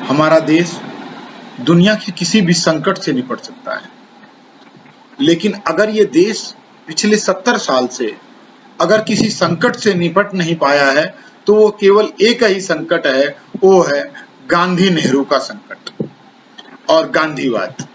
हमारा देश दुनिया के किसी भी संकट से निपट सकता है, लेकिन अगर ये देश पिछले 70 साल से अगर किसी संकट से निपट नहीं पाया है, तो वो केवल एक ही संकट है, वो है गांधी नेहरू का संकट और गांधीवाद।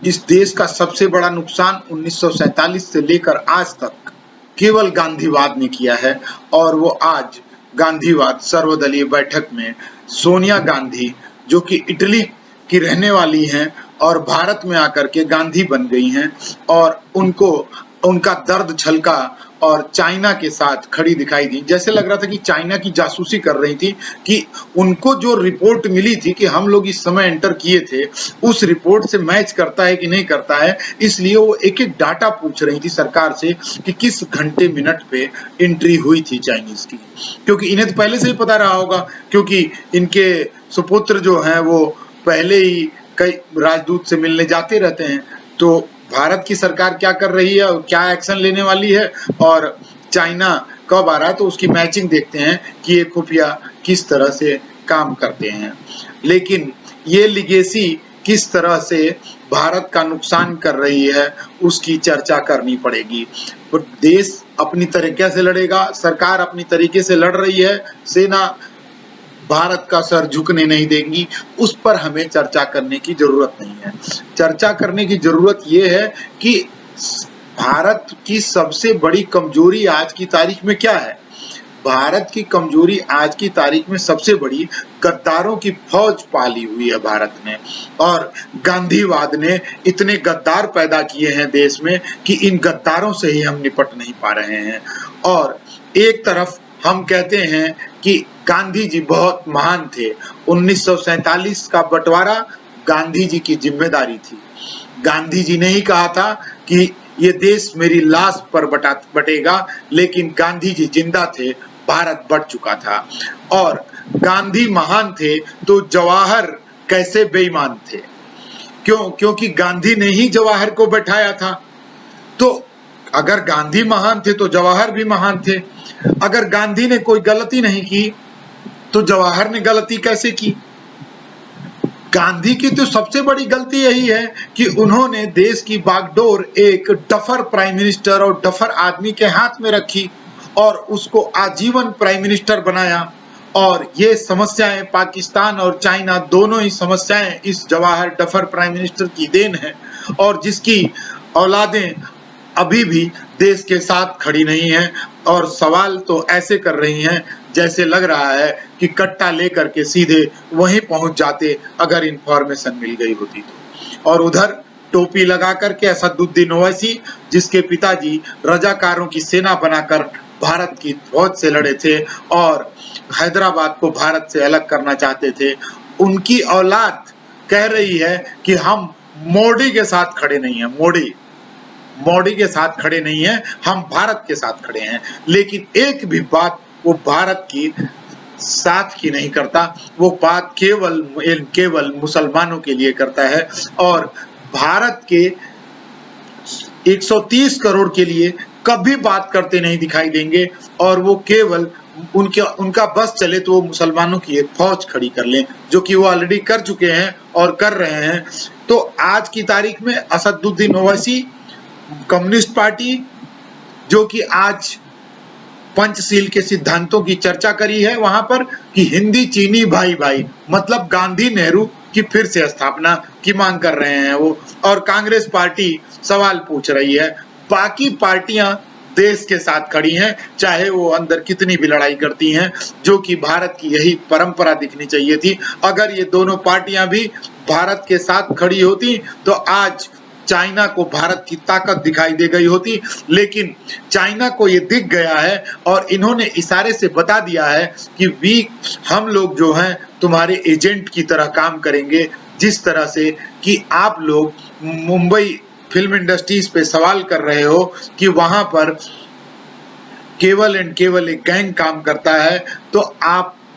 इस देश का सबसे बड़ा नुकसान 1947 से लेकर आज तक केवल गांधीवाद ने किया है, और वो आज गांधीवाद सर्वदलीय बैठक में सोनिया गांधी, जो कि इटली की रहने वाली हैं और भारत में आकर के गांधी बन गई हैं, और उनको उनका दर्द छलका और चाइना के साथ खड़ी दिखाई दी। जैसे लग रहा था कि चाइना की जासूसी कर रही थी, कि उनको जो रिपोर्ट मिली थी कि हम लोग इस समय एंटर किए थे, उस रिपोर्ट से मैच करता है कि नहीं करता है, इसलिए वो एक एक डाटा पूछ रही थी सरकार से कि किस घंटे मिनट पे एंट्री हुई थी चाइनीज की। क्योंकि इन्हें तो पहले से ही पता रहा होगा, क्योंकि इनके सुपुत्र जो हैं वो पहले ही कई राजदूत से मिलने जाते रहते हैं। तो भारत की सरकार क्या कर रही है और क्या एक्शन लेने वाली है और चाइना कब आ रहा है, तो उसकी मैचिंग देखते हैं कि ये खुफिया किस तरह से काम करते हैं। लेकिन ये लिगेसी किस तरह से भारत का नुकसान कर रही है, उसकी चर्चा करनी पड़ेगी। तो देश अपनी तरीके से लड़ेगा, सरकार अपनी तरीके से लड़ रही है, सेना भारत का सर झुकने नहीं देंगी, उस पर हमें चर्चा करने की जरूरत नहीं है। चर्चा करने की जरूरत ये है कि भारत की सबसे बड़ी कमजोरी आज की तारीख में क्या है। भारत की कमजोरी आज की तारीख में सबसे बड़ी गद्दारों की फौज पाली हुई है भारत ने, और गांधीवाद ने इतने गद्दार पैदा किए हैं देश में कि इन गद्दारों से ही हम निपट नहीं पा रहे हैं। और एक तरफ हम कहते हैं कि गांधी जी बहुत महान थे, 1947 का बंटवारा गांधी जी की जिम्मेदारी थी। गांधी जी ने ही कहा था कि ये देश मेरी लाश पर बटेगा, लेकिन गांधी जी जिंदा थे, भारत बट चुका था। और गांधी महान थे तो जवाहर कैसे बेईमान थे? क्योंकि गांधी ने ही जवाहर को बैठाया था। तो अगर गांधी महान थे तो जवाहर भी महान थे। अगर गांधी ने कोई गलती नहीं की तो जवाहर ने गलती कैसे की? गांधी की तो सबसे बड़ी गलती यही है कि उन्होंने देश की बागडोर एक डफर प्राइम मिनिस्टर और डफर आदमी के हाथ में रखी और उसको आजीवन प्राइम मिनिस्टर बनाया। और ये समस्याएं पाकिस्तान और चाइना दोनों ही समस्याएं इस जवाहर डफर प्राइम मिनिस्टर की देन है, और जिसकी औलादें अभी भी देश के साथ खड़ी नहीं है, और सवाल तो ऐसे कर रही हैं जैसे लग रहा है कि कट्टा लेकर के सीधे वहीं पहुंच जाते अगर इंफॉर्मेशन मिल गई होती तो। और उधर टोपी लगा करके असदुद्दीन ओवैसी, जिसके पिताजी रजाकारों की सेना बनाकर भारत की फौज से लड़े थे और हैदराबाद को भारत से अलग करना चाहते थे, उनकी औलाद कह रही है कि हम मोदी के साथ खड़े नहीं हैं, मोदी के साथ खड़े नहीं हैं, हम भारत के साथ खड़े हैं। लेकिन एक भी बात वो भारत की साथ की नहीं करता, वो बात केवल मुसलमानों के लिए करता है, और भारत के 130 करोड़ के लिए कभी बात करते नहीं दिखाई देंगे। और वो केवल उनका बस चले तो वो मुसलमानों की एक फौज खड़ी कर लें, जो कि वो ऑलरेडी कर चुके हैं और कर रहे हैं। तो आज की तारीख में असदुद्दीन ओवैसी, कम्युनिस्ट पार्टी, जो कि आज पंचशील के सिद्धांतों की चर्चा करी है वहां पर कि हिंदी चीनी भाई भाई, मतलब गांधी नेहरू की फिर से स्थापना की मांग कर रहे हैं वो। और कांग्रेस पार्टी सवाल पूछ रही है। बाकी पार्टियां देश के साथ खड़ी हैं, चाहे वो अंदर कितनी भी लड़ाई करती हैं, जो कि भारत की यही परंपरा दिखनी चाहिए थी। अगर ये दोनों पार्टियां भी भारत के साथ खड़ी होती तो आज चाइना को भारत की ताकत दिखाई दे गई होती। लेकिन चाइना को ये दिख गया है और इन्होंने इशारे से बता दिया है कि हम लोग जो हैं तुम्हारे एजेंट की तरह काम करेंगे। जिस तरह से कि आप लोग मुंबई फिल्म इंडस्ट्रीज पे सवाल कर रहे हो कि वहां पर केवल एंड केवल एक गैंग काम करता है, तो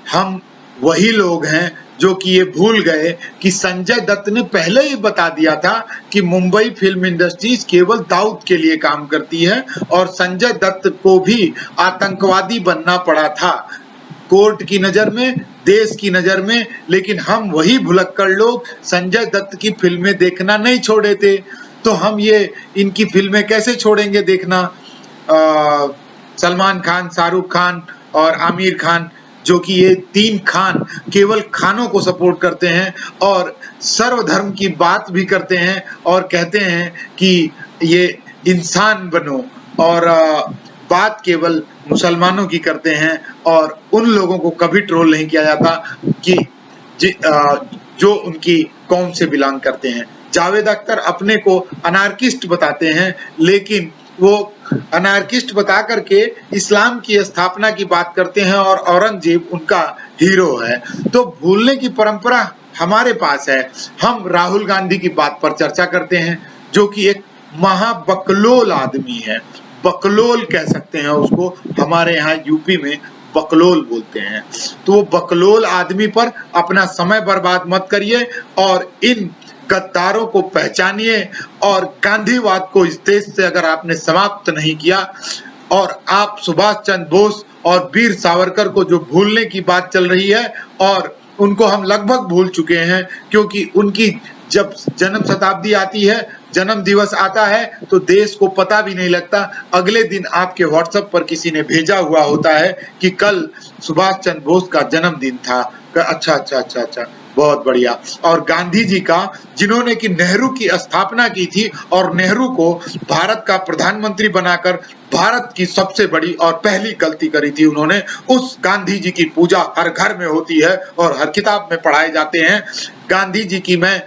हम वही लोग हैं जो कि ये भूल गए कि संजय दत्त ने पहले ही बता दिया था कि मुंबई फिल्म इंडस्ट्रीज केवल दाऊद के लिए काम करती है, और संजय दत्त को भी आतंकवादी बनना पड़ा था कोर्ट की नजर में, देश की नजर में, लेकिन हम वही भुलक्कड़ लोग संजय दत्त की फिल्में देखना नहीं छोड़े थे, तो हम ये इनकी फिल्में कैसे छोड़ेंगे देखना। सलमान खान, शाहरुख खान और आमिर खान, जो कि ये 3 खान केवल खानों को सपोर्ट करते हैं और सर्वधर्म की बात भी करते हैं और कहते हैं कि ये इंसान बनो, और बात केवल मुसलमानों की करते हैं, और उन लोगों को कभी ट्रोल नहीं किया जाता कि जो उनकी कौम से बिलोंग करते हैं। जावेद अख्तर अपने को अनार्किस्ट बताते हैं, लेकिन वो अनार्किस्ट बता करके इस्लाम की स्थापना की बात करते हैं और औरंगजेब उनका हीरो है। तो भूलने की परंपरा हमारे पास है। हम राहुल गांधी की बात पर चर्चा करते हैं, जो कि एक महाबकलोल आदमी है, बकलोल कह सकते हैं उसको, हमारे यहाँ यूपी में बकलोल बोलते हैं। तो वो बकलोल आदमी पर अपना समय बर्बाद मत करिए और इन गद्दारों को पहचानिए, और गांधीवाद को इस देश से अगर आपने समाप्त नहीं किया, और आप सुभाष चंद्र बोस और वीर सावरकर को जो भूलने की बात चल रही है, और उनको हम लगभग भूल चुके हैं, क्योंकि उनकी जब जन्म शताब्दी आती है, जन्म दिवस आता है, तो देश को पता भी नहीं लगता। अगले दिन आपके व्हाट्सएप पर किसी ने भेजा हुआ होता है कि कल सुभाष चंद्र बोस का जन्मदिन था। अच्छा अच्छा अच्छा अच्छा, बहुत बढ़िया। और गांधी जी का, जिन्होंने कि नेहरू की स्थापना की थी और नेहरू को भारत का प्रधानमंत्री बनाकर भारत की सबसे बड़ी और पहली गलती करी थी उन्होंने, उस गांधी जी की पूजा हर घर में होती है और हर किताब में पढ़ाए जाते हैं। गांधी जी की मैं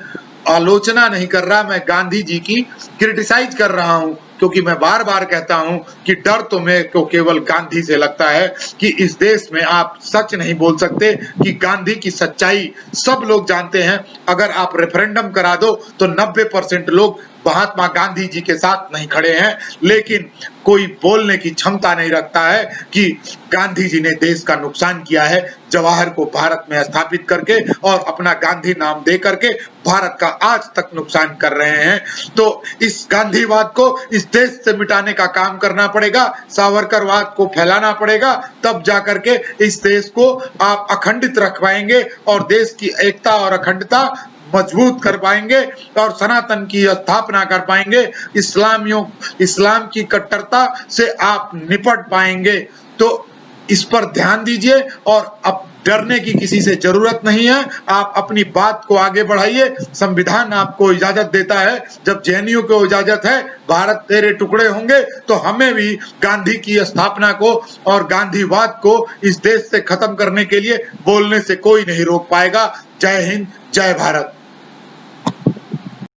आलोचना नहीं कर रहा, मैं गांधी जी की क्रिटिसाइज कर रहा हूं, क्योंकि मैं बार बार कहता हूं कि डर तो मेरे को केवल गांधी से लगता है कि इस देश में आप सच नहीं बोल सकते, कि गांधी की सच्चाई सब लोग जानते हैं। अगर आप रेफरेंडम करा दो तो 90% लोग महात्मा गांधी जी के साथ नहीं खड़े हैं, लेकिन कोई बोलने की क्षमता नहीं रखता है कि गांधी जी ने देश का नुकसान किया है, जवाहर को भारत में स्थापित करके और अपना गांधी नाम दे करके भारत का आज तक नुकसान कर रहे हैं। तो इस गांधीवाद को इस देश से मिटाने का काम करना पड़ेगा, सावरकरवाद को फैलाना पड़ेगा, तब जाकर के इस देश को आप अखंडित रख पाएंगे और देश की एकता और अखंडता मजबूत कर पाएंगे और सनातन की स्थापना कर पाएंगे। इस्लाम की कट्टरता से आप निपट पाएंगे। तो इस पर ध्यान दीजिए, और अब डरने की किसी से जरूरत नहीं है। आप अपनी बात को आगे बढ़ाइए। संविधान आपको इजाजत देता है, जब जेएनयू को इजाजत है भारत तेरे टुकड़े होंगे, तो हमें भी गांधी की स्थापना को और गांधीवाद को इस देश से खत्म करने के लिए बोलने से कोई नहीं रोक पाएगा। जय हिंद, जय भारत।